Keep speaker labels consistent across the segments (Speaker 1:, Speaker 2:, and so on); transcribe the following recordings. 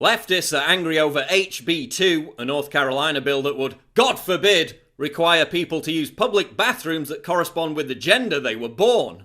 Speaker 1: Leftists are angry over HB2, a North Carolina bill that would, God forbid, require people to use public bathrooms that correspond with the gender they were born.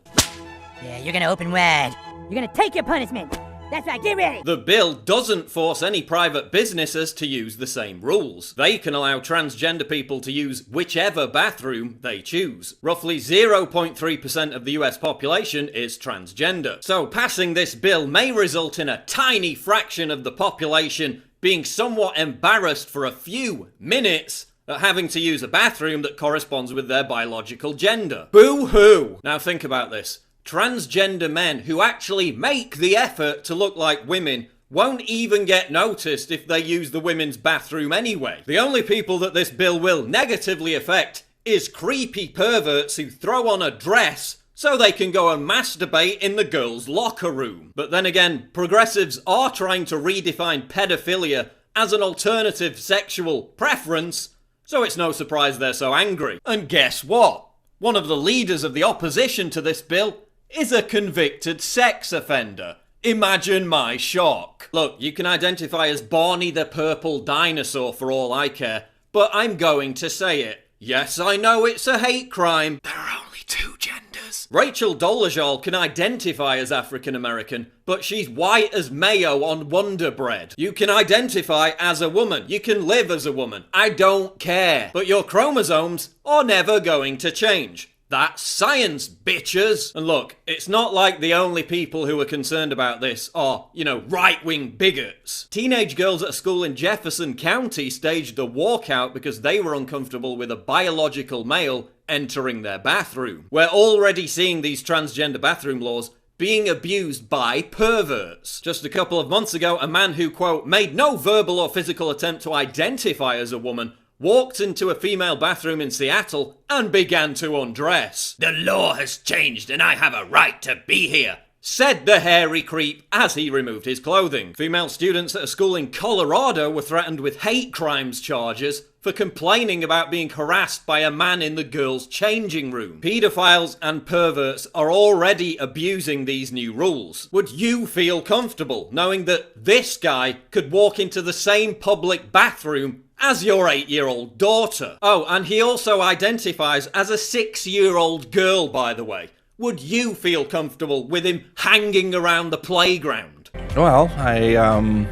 Speaker 2: Yeah, you're gonna open wide. You're gonna take your punishment. That's right, get ready!
Speaker 1: The bill doesn't force any private businesses to use the same rules. They can allow transgender people to use whichever bathroom they choose. Roughly 0.3% of the US population is transgender. So passing this bill may result in a tiny fraction of the population being somewhat embarrassed for a few minutes at having to use a bathroom that corresponds with their biological gender. Boo-hoo! Now think about this. Transgender men who actually make the effort to look like women won't even get noticed if they use the women's bathroom anyway. The only people that this bill will negatively affect is creepy perverts who throw on a dress so they can go and masturbate in the girls' locker room. But then again, progressives are trying to redefine pedophilia as an alternative sexual preference, so it's no surprise they're so angry. And guess what? One of the leaders of the opposition to this bill is a convicted sex offender. Imagine my shock. Look, you can identify as Barney the Purple Dinosaur for all I care, but I'm going to say it. Yes, I know it's a hate crime. There are only two genders. Rachel Dolezal can identify as African American, but she's white as mayo on Wonder Bread. You can identify as a woman. You can live as a woman. I don't care. But your chromosomes are never going to change. That's science, bitches! And look, it's not like the only people who are concerned about this are, right-wing bigots. Teenage girls at a school in Jefferson County staged a walkout because they were uncomfortable with a biological male entering their bathroom. We're already seeing these transgender bathroom laws being abused by perverts. Just a couple of months ago, a man who, quote, made no verbal or physical attempt to identify as a woman walked into a female bathroom in Seattle and began to undress. "The law has changed and I have a right to be here," said the hairy creep as he removed his clothing. Female students at a school in Colorado were threatened with hate crimes charges for complaining about being harassed by a man in the girls' changing room. Pedophiles and perverts are already abusing these new rules. Would you feel comfortable knowing that this guy could walk into the same public bathroom as your 8-year-old daughter? Oh, and he also identifies as a 6-year-old girl, by the way. Would you feel comfortable with him hanging around the playground?
Speaker 3: Well, I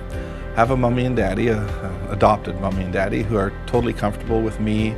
Speaker 3: have a mummy and daddy, adopted mummy and daddy, who are totally comfortable with me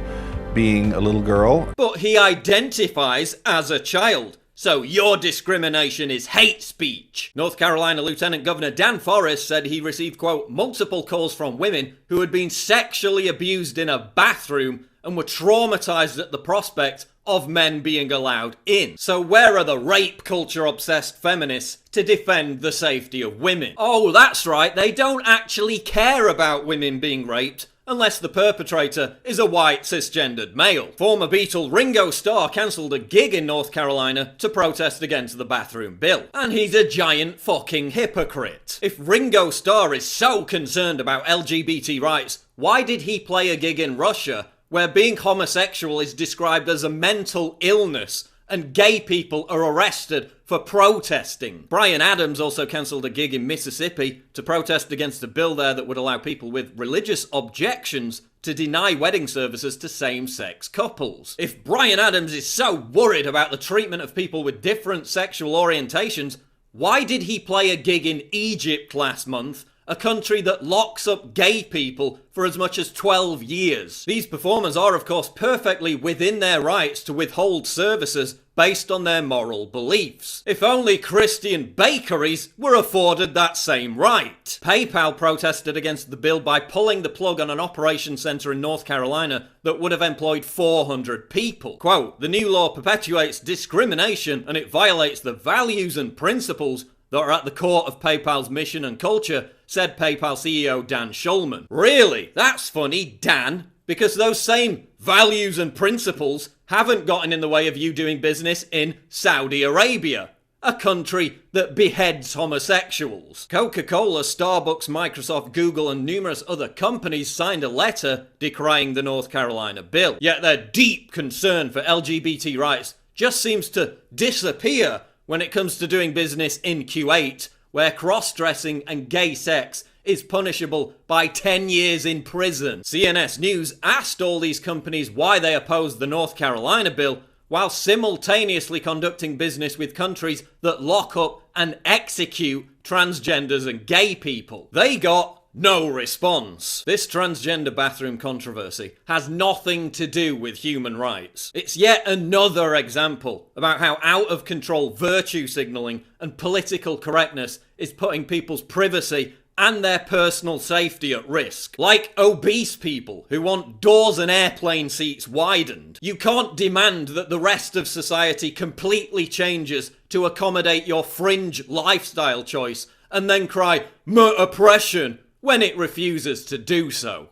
Speaker 3: being a little girl.
Speaker 1: But he identifies as a child. So your discrimination is hate speech. North Carolina Lieutenant Governor Dan Forest said he received, quote, multiple calls from women who had been sexually abused in a bathroom and were traumatized at the prospect of men being allowed in. So where are the rape culture obsessed feminists to defend the safety of women? Oh, that's right, they don't actually care about women being raped unless the perpetrator is a white cisgendered male. Former Beatle Ringo Starr cancelled a gig in North Carolina to protest against the bathroom bill. And he's a giant fucking hypocrite. If Ringo Starr is so concerned about LGBT rights, why did he play a gig in Russia where being homosexual is described as a mental illness and gay people are arrested for protesting? Bryan Adams also cancelled a gig in Mississippi to protest against a bill there that would allow people with religious objections to deny wedding services to same-sex couples. If Bryan Adams is so worried about the treatment of people with different sexual orientations, why did he play a gig in Egypt last month, a country that locks up gay people for as much as 12 years? These performers are, of course, perfectly within their rights to withhold services based on their moral beliefs. If only Christian bakeries were afforded that same right. PayPal protested against the bill by pulling the plug on an operations center in North Carolina that would have employed 400 people. Quote, "The new law perpetuates discrimination and it violates the values and principles that are at the core of PayPal's mission and culture," said PayPal CEO Dan Schulman. Really? That's funny, Dan, because those same values and principles haven't gotten in the way of you doing business in Saudi Arabia, a country that beheads homosexuals. Coca-Cola, Starbucks, Microsoft, Google, and numerous other companies signed a letter decrying the North Carolina bill. Yet their deep concern for LGBT rights just seems to disappear when it comes to doing business in Kuwait, where cross-dressing and gay sex is punishable by 10 years in prison. CNS News asked all these companies why they opposed the North Carolina bill, while simultaneously conducting business with countries that lock up and execute transgenders and gay people. They got no response. This transgender bathroom controversy has nothing to do with human rights. It's yet another example about how out of control virtue signaling and political correctness is putting people's privacy and their personal safety at risk. Like obese people who want doors and airplane seats widened. You can't demand that the rest of society completely changes to accommodate your fringe lifestyle choice and then cry, oppression, when it refuses to do so.